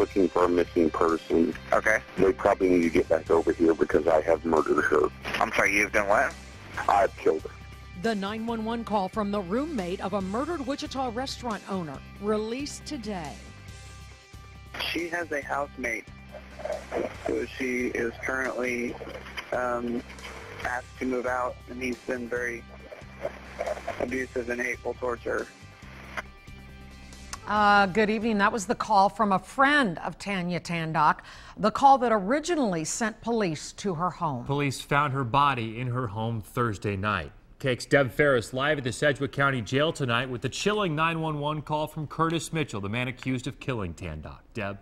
looking for a missing person. Okay. They probably need to get back over here because I have murdered her. I'm sorry, you've done what? I've killed her. The 911 call from the roommate of a murdered Wichita restaurant owner released today. She has a housemate, so she is currently asked to move out, and he's been very abusive and hateful towards her. Good evening. That was the call from a friend of Tanya Tandock, the call that originally sent police to her home. Police found her body in her home Thursday night. KX's Deb Ferris live at the Sedgwick County Jail tonight with the chilling 911 call from Curtis Mitchell, the man accused of killing Tandock. Deb?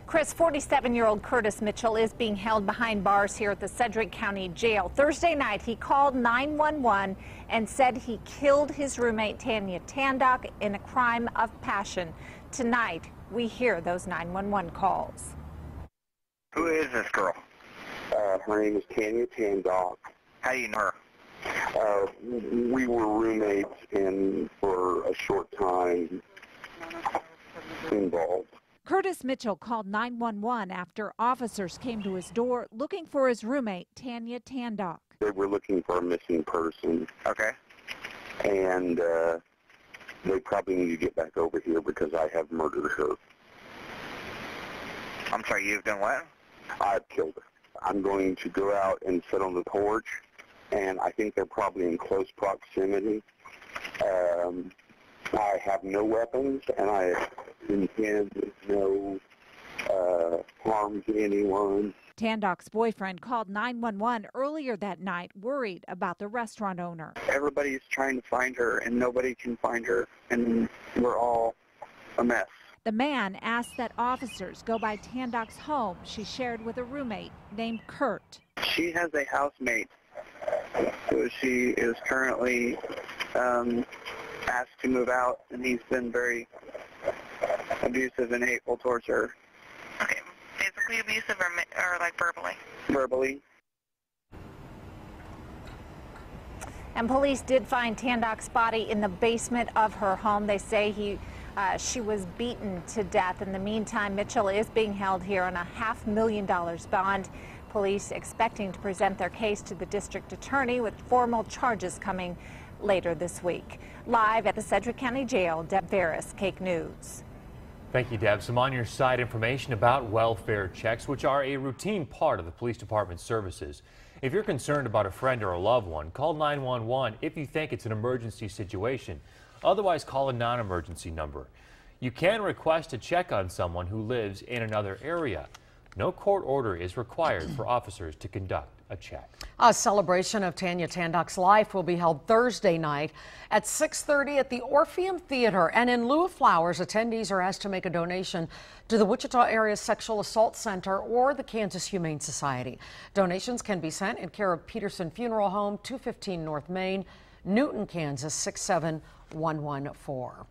Chris, 47-year-old Curtis Mitchell is being held behind bars here at the Sedgwick County Jail. Thursday night, he called 911 and said he killed his roommate, Tanya Tandock, in a crime of passion. Tonight, we hear those 911 calls. Who is this girl? Her name is Tanya Tandock. How do you know her? We were roommates and for a short time involved. Curtis Mitchell called 911 after officers came to his door looking for his roommate, Tanya Tandock. They were looking for a missing person. Okay. And they probably need to get back over here because I have murdered her. I'm sorry, you've done what? I've killed her. I'm going to go out and sit on the porch, and I think they're probably in close proximity. I have no weapons, and I intend no harm to anyone. Tandock's boyfriend called 911 earlier that night, worried about the restaurant owner. Everybody's trying to find her, and nobody can find her, and we're all a mess. The man asked that officers go by Tandock's home she shared with a roommate named Kurt. She has a housemate, so she is currently asked to move out, and he's been very abusive and hateful towards her. Okay, physically abusive or like verbally? Verbally. And police did find Tandock's body in the basement of her home. They say she was beaten to death. In the meantime, Mitchell is being held here on a $500,000 bond. Police expecting to present their case to the district attorney with formal charges coming later this week. Live at the Sedgwick County Jail, Deb Ferris, KQ News. Thank you, Deb. Some on your side information about welfare checks, which are a routine part of the police department's services. If you're concerned about a friend or a loved one, call 911 if you think it's an emergency situation. Otherwise, call a non-emergency number. You can request a check on someone who lives in another area. No court order is required for officers to conduct a check. A celebration of Tanya Tandock's life will be held Thursday night at 6:30 at the Orpheum Theater. And in lieu of flowers, attendees are asked to make a donation to the Wichita Area Sexual Assault Center or the Kansas Humane Society. Donations can be sent in care of Peterson Funeral Home, 215 North Main, Newton, Kansas, 67114.